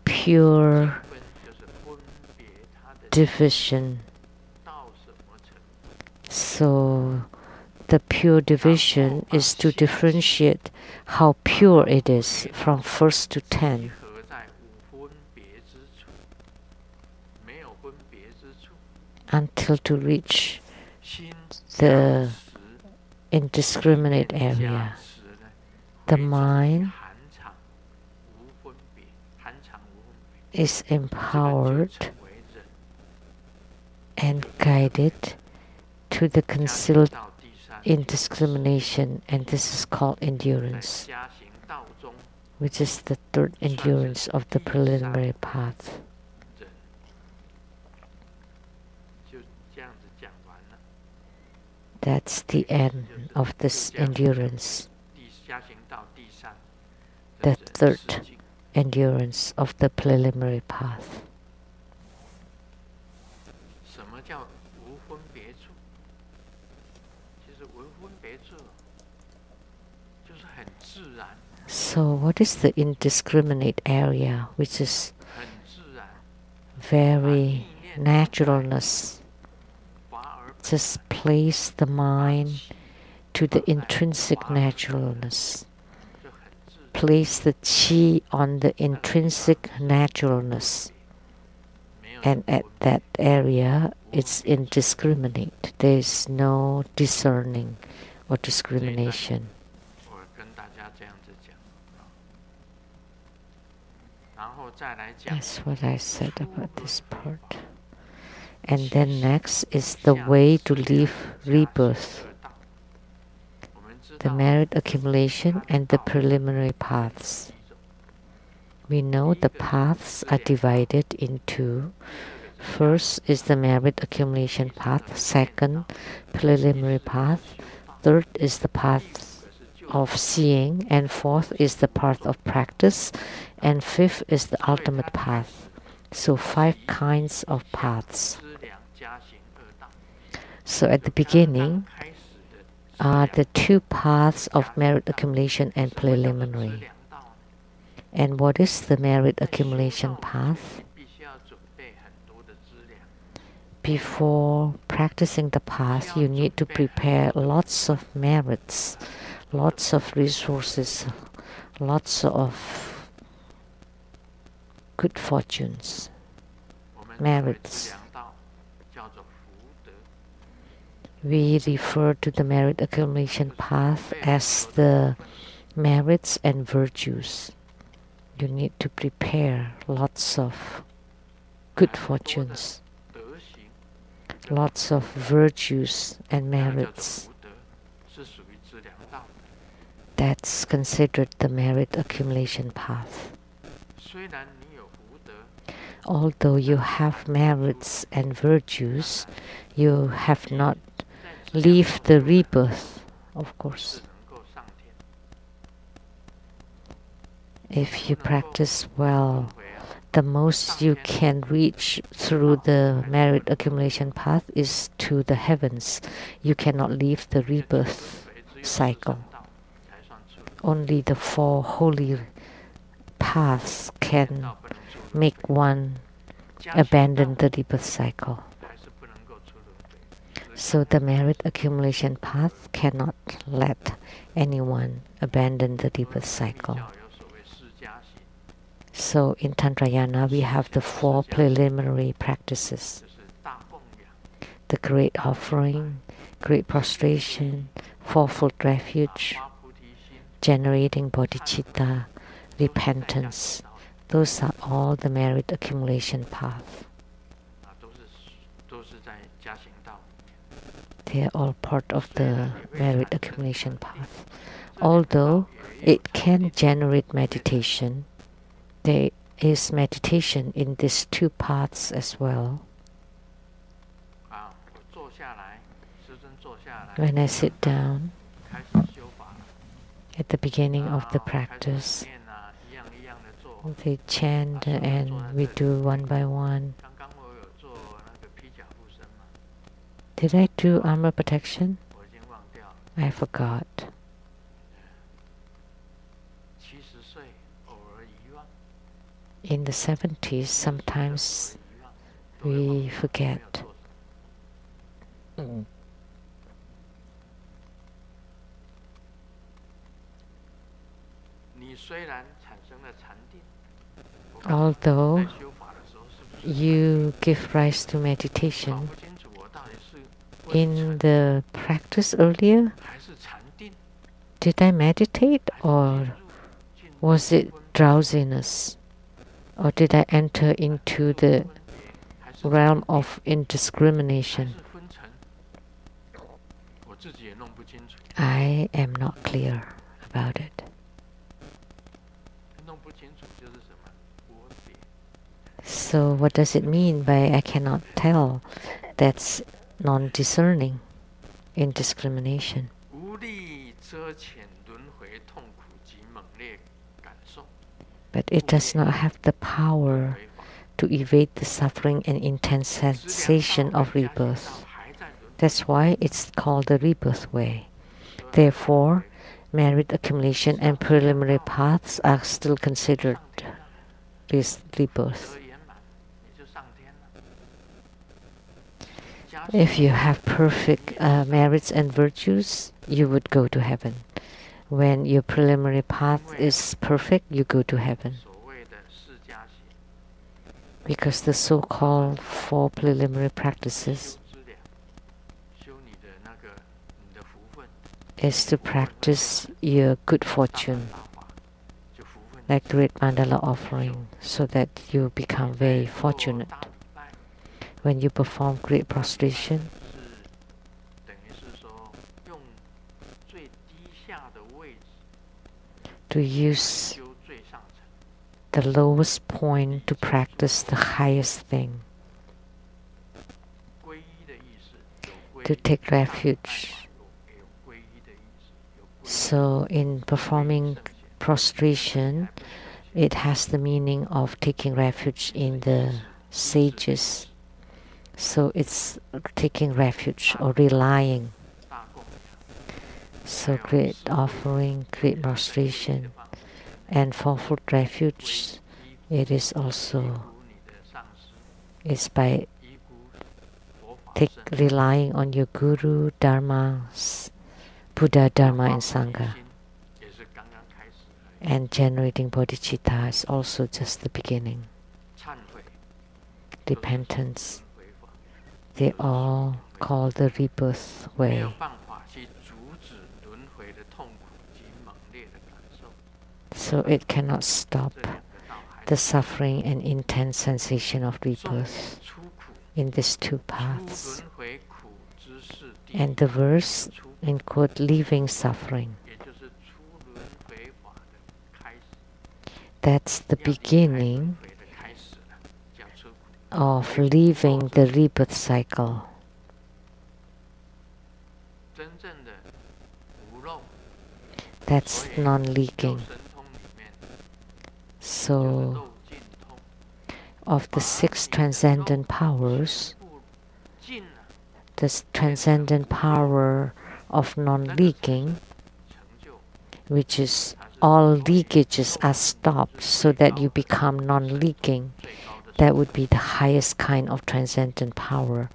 pure division. So the pure division is to differentiate how pure it is from first to 10. Until to reach the indiscriminate area. The mind is empowered and guided to the concealed indiscrimination, and this is called endurance, which is the third endurance of the preliminary path. That's the end of this endurance, the third endurance of the preliminary path. So what is the indiscriminate area, which is very naturalness? Just place the mind to the intrinsic naturalness. Place the qi on the intrinsic naturalness. and at that area it's indiscriminate. There is no discerning or discrimination. 我跟大家这样子讲，然后再来讲。 That's what I said about this part. And then next is the way to leave rebirth, the merit accumulation and the preliminary paths. We know the paths are divided into: first is the merit accumulation path, second, preliminary path, third is the path of seeing, and fourth is the path of practice, and fifth is the ultimate path. So 5 kinds of paths. So at the beginning are the 2 paths of merit accumulation and preliminary. And what is the merit accumulation path? Before practicing the path, you need to prepare lots of merits, lots of resources, lots of good fortunes, merits. We refer to the merit accumulation path as the merits and virtues. You need to prepare lots of good fortunes, lots of virtues and merits. That's considered the merit accumulation path. Although you have merits and virtues, you have not lived the rebirth, of course. If you practice well, the most you can reach through the merit accumulation path is to the heavens. You cannot leave the rebirth cycle. Only the 4 holy paths can make one abandon the rebirth cycle. So the merit accumulation path cannot let anyone abandon the rebirth cycle. So in Tantrayana we have the 4 preliminary practices: the great offering, great prostration, fourfold refuge, generating bodhicitta, repentance. Those are all the merit accumulation path. They are all part of the merit accumulation path. Although it can generate meditation, there is meditation in these 2 paths as well. When I sit down at the beginning of the practice, they chant and we do one by one. Did I do armor protection? I forgot. In the 70s, sometimes we forget. Although you give rise to meditation, in the practice earlier, did I meditate or was it drowsiness? Or did I enter into the realm of indiscrimination? I am not clear about it. So what does it mean by I cannot tell? That's non-discerning, indiscrimination. But it does not have the power to evade the suffering and intense sensation of rebirth. That's why it's called the rebirth way. Therefore, merit accumulation and preliminary paths are still considered this rebirth. If you have perfect merits and virtues, you would go to heaven. When your preliminary path is perfect, you go to heaven. because the so-called 4 preliminary practices is to practice your good fortune, like great mandala offering, so that you become very fortunate. When you perform great prostration, to use the lowest point to practice the highest thing, to take refuge. So in performing prostration, it has the meaning of taking refuge in the sages. So it's taking refuge or relying. So great offering, great prostration, and for food refuge, it is also by relying on your Guru, Dharma, Buddha, Dharma, and Sangha. And generating bodhicitta is also just the beginning. Repentance, they all call the rebirth way. So it cannot stop the suffering and intense sensation of rebirth in these two paths. And the verse in quote, leaving suffering. That's the beginning of leaving the rebirth cycle. That's non-leaking. So, of the 6 transcendent powers, this transcendent power of non-leaking, which is all leakages are stopped so that you become non-leaking, that would be the highest kind of transcendent power.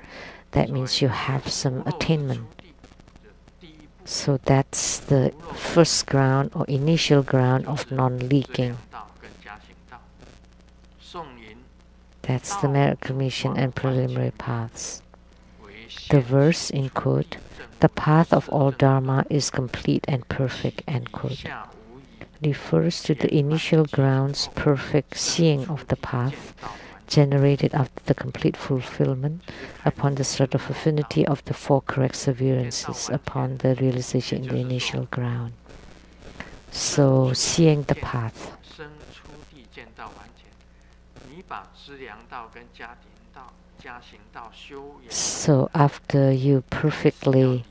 That means you have some attainment. So that's the first ground or initial ground of non-leaking. That's the merit commission and preliminary paths. The verse in quote, the path of all Dharma is complete and perfect, end quote, refers to the initial ground's perfect seeing of the path generated after the complete fulfillment upon the sort of affinity of the 4 correct severances upon the realization in the initial ground. So, seeing the path. So after you perfectly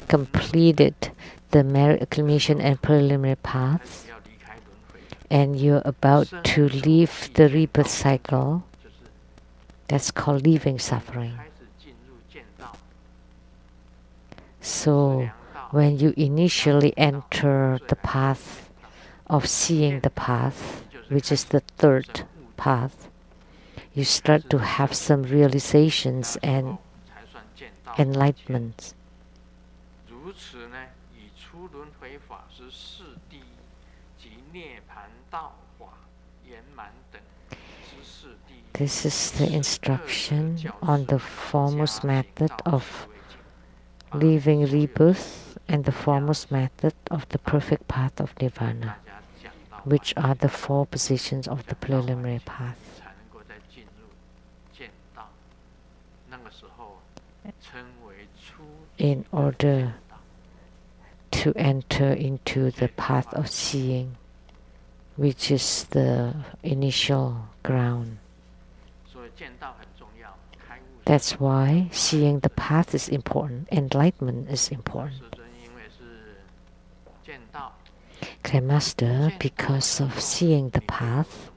completed the merit accumulation and preliminary paths, and you're about to leave the rebirth cycle, that's called leaving suffering. So when you initially enter the path of seeing the path, which is the 3rd path, you start to have some realizations and enlightenment. This is the instruction on the foremost method of leaving rebirth and the foremost method of the perfect path of Nirvana, which are the 4 positions of the preliminary path. In order to enter into the path of seeing, which is the initial ground. That's why seeing the path is important, enlightenment is important. Clear Master, because of seeing the path,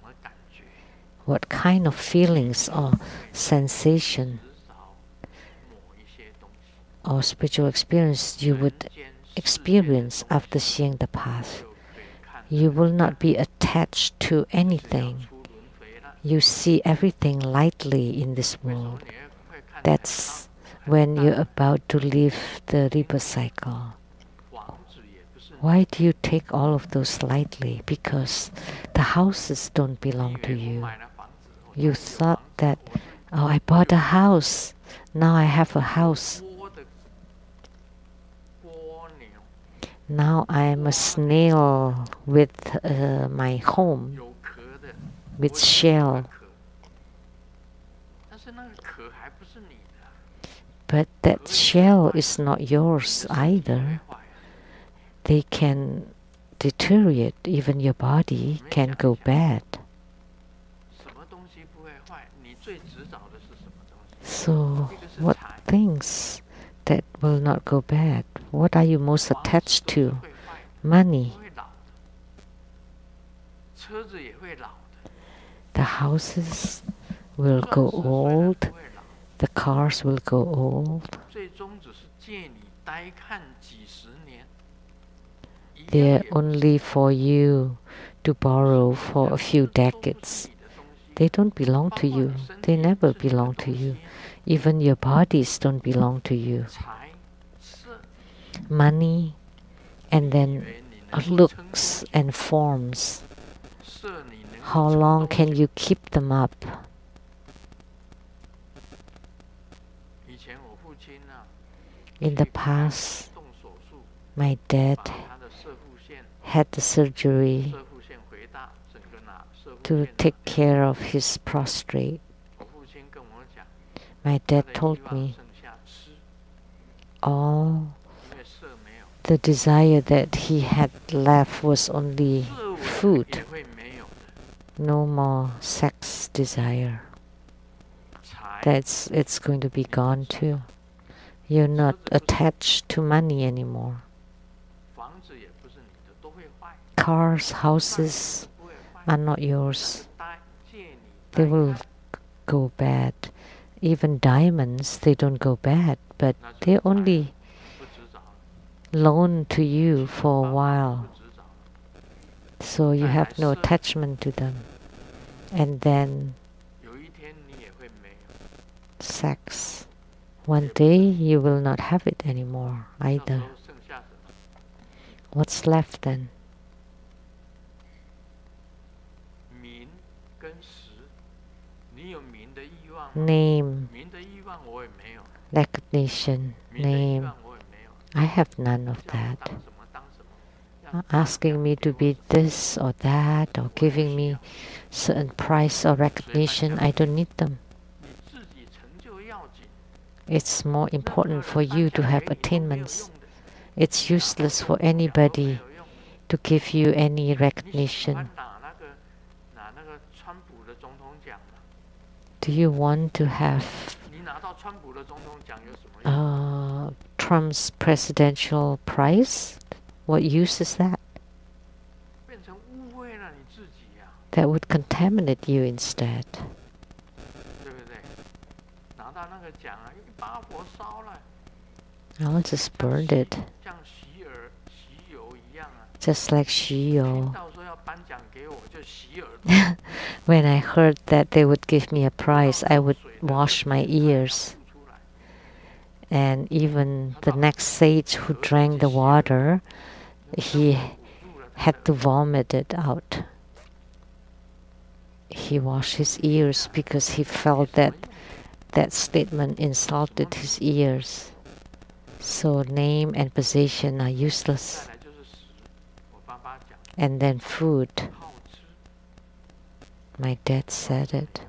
what kind of feelings or sensation or spiritual experience you would experience after seeing the path? You will not be attached to anything. You see everything lightly in this world. That's when you're about to leave the rebirth cycle. Why do you take all of those lightly? Because the houses don't belong to you. You thought that, oh, I bought a house. Now I have a house. Now I am a snail with my home, with shell. But that shell is not yours either. They can deteriorate. Even your body can go bad. So, what things that will not go bad? What are you most attached to? Money. The houses will go old. The cars will go old. They're only for you to borrow for a few decades. They don't belong to you. They never belong to you. Even your bodies don't belong to you. Money and then looks and forms. How long can you keep them up? In the past, my dad had the surgery to take care of his prostate. My dad told me all the desire that he had left was only food. No more sex desire. It's going to be gone too. You're not attached to money anymore. Cars, houses are not yours. They will go bad. Even diamonds, they don't go bad, but they only loan to you for a while. So you have no attachment to them. And then sex. One day you will not have it anymore either. What's left then? Name, recognition, name. I have none of that. Asking me to be this or that or giving me certain price or recognition, I don't need them. It's more important for you to have attainments. It's useless for anybody to give you any recognition. Do you want to have Trump's presidential prize? What use is that? That would contaminate you instead. I'll just burn it. Just like Xu. When I heard that they would give me a prize, I would wash my ears. And even the next sage who drank the water, he had to vomit it out. He washed his ears because he felt that that statement insulted his ears. So name and position are useless. And then food. My dad said it.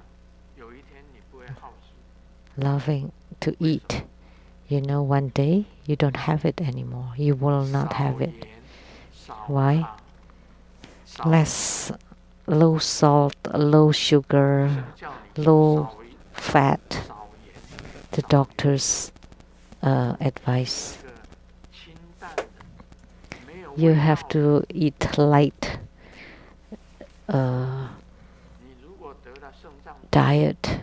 Loving to eat. You know, one day you don't have it anymore. You will not have it. Why? Low salt, low sugar, low fat. The doctor's advice. You have to eat light diet,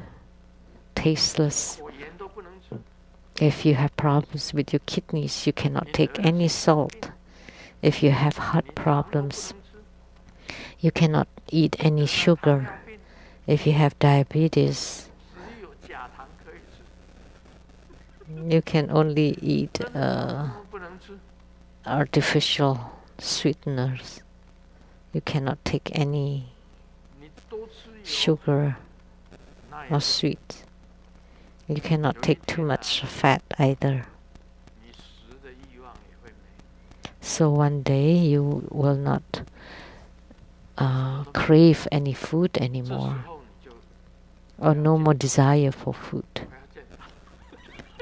tasteless. If you have problems with your kidneys, you cannot take any salt. If you have heart problems, you cannot eat any sugar. If you have diabetes, you can only eat artificial sweeteners. You cannot take any sugar. or sweet. You cannot take too much fat either. So one day you will not crave any food anymore, or no more desire for food.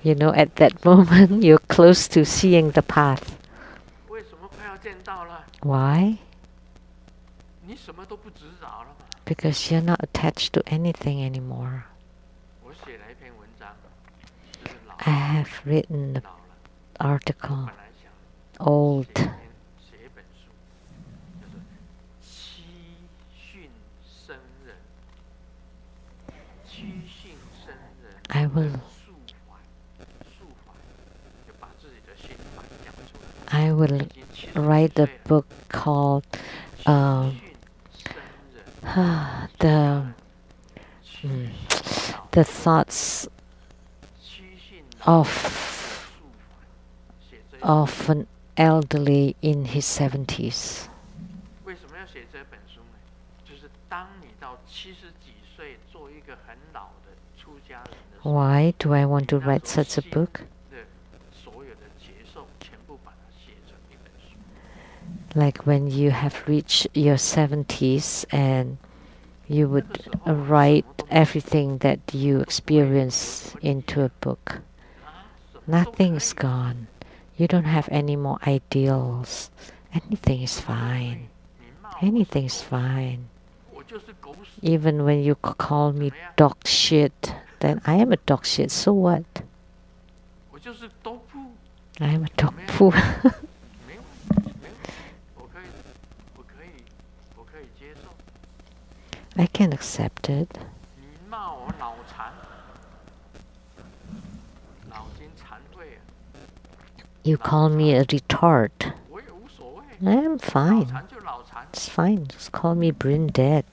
You know, at that moment you're close to seeing the path. Why? Because you're not attached to anything anymore. I have written an article, old. I will write a book called the thoughts of an elderly in his 70s. Why do I want to write such a book? Like when you have reached your 70s and you would write everything that you experience into a book. Nothing's gone. You don't have any more ideals. Anything is fine. Anything's fine. Even when you call me dog shit, then I am a dog shit. So what? I am a dog poo. I can accept it. You call me a retard. I'm fine. It's fine. Just call me brain dead.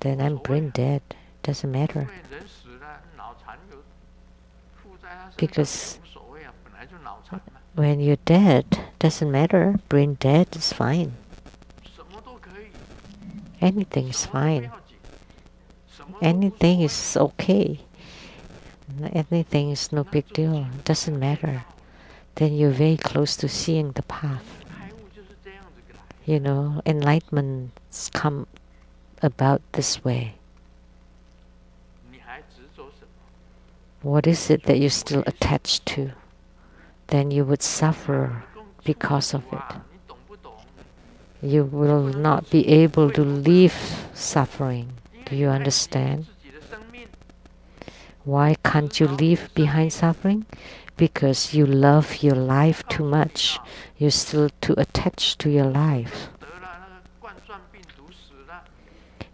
Then I'm brain dead. Doesn't matter. Because when you're dead, doesn't matter. Brain dead is fine. Anything is fine. Anything is okay. Anything is no big deal. Doesn't matter. Then you're very close to seeing the path. You know, enlightenments come about this way. What is it that you're still attached to? Then you would suffer because of it. You will not be able to leave suffering. Do you understand? Why can't you leave behind suffering? Because you love your life too much. You're still too attached to your life.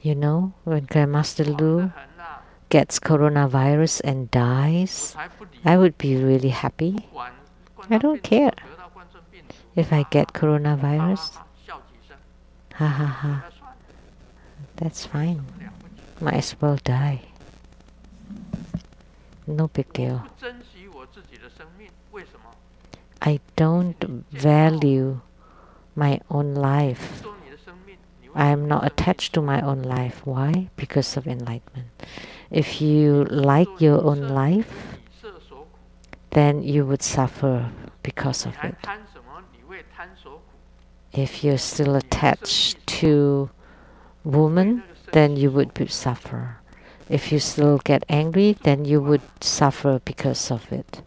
You know, when Grandmaster Lu gets coronavirus and dies, I would be really happy. I don't care if I get coronavirus. Ha ha ha. That's fine. Might as well die. No big deal. I don't value my own life. I am not attached to my own life. Why? Because of enlightenment. If you like your own life, then you would suffer because of it. If you're still attached to woman, then you would suffer. If you still get angry, then you would suffer because of it.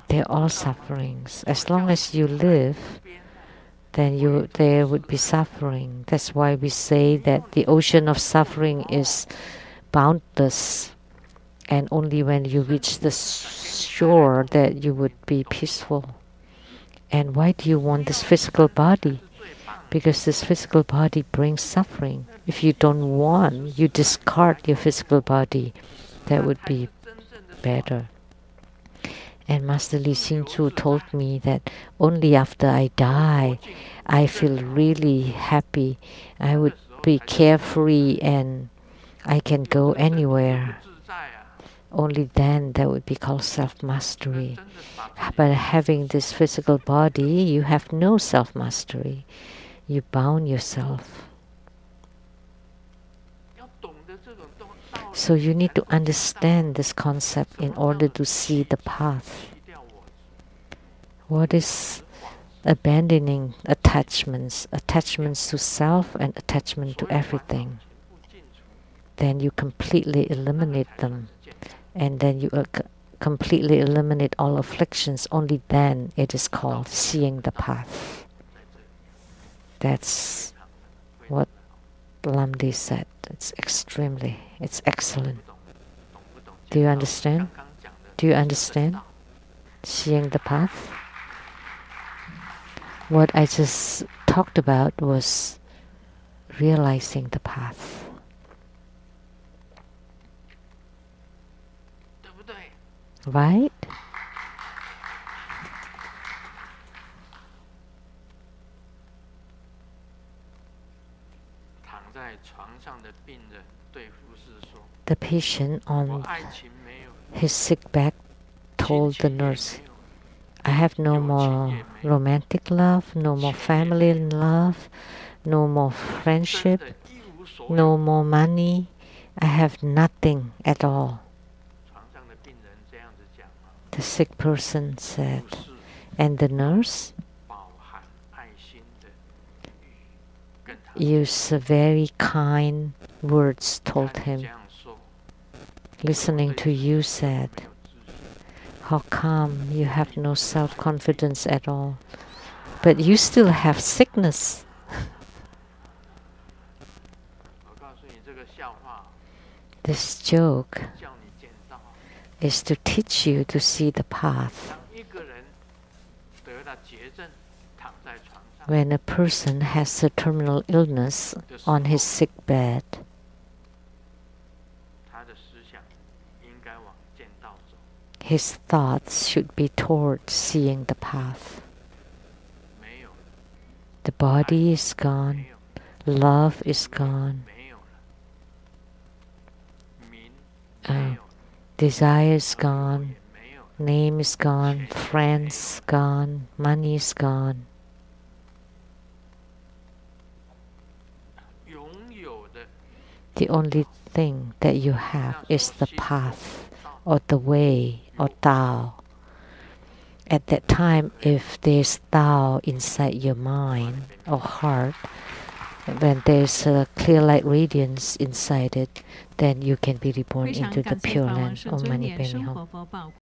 They're all sufferings. As long as you live, then there would be suffering. That's why we say that the ocean of suffering is boundless, and only when you reach the shore that you would be peaceful. And why do you want this physical body? Because this physical body brings suffering. If you don't want, you discard your physical body. That would be better. And Master Lee Xing Tzu told me that only after I die, I feel really happy. I would be carefree and I can go anywhere. Only then that would be called self-mastery. But having this physical body, you have no self-mastery. You bound yourself. So you need to understand this concept in order to see the path. What is abandoning attachments to self and attachment to everything? Then you completely eliminate them, and then you completely eliminate all afflictions. Only then it is called seeing the path. That's what Lamdre said. It's excellent. Do you understand? Do you understand? Seeing the path? What I just talked about was realizing the path. Right? The patient on his sick bed told the nurse, I have no more romantic love, no more family love, no more friendship, no more money. I have nothing at all. The sick person said, and the nurse used very kind words, told him, listening to you said, how come you have no self-confidence at all, but you still have sickness? This joke is to teach you to see the path. When a person has a terminal illness on his sick bed, his thoughts should be toward seeing the path. The body is gone, love is gone, desire is gone, name is gone, friends gone, money is gone. The only thing that you have is the path or the way or Tao. At that time, if there's Tao inside your mind or heart, when there's a clear light radiance inside it, then you can be reborn into the Pure Land. Om Mani Padme Hum.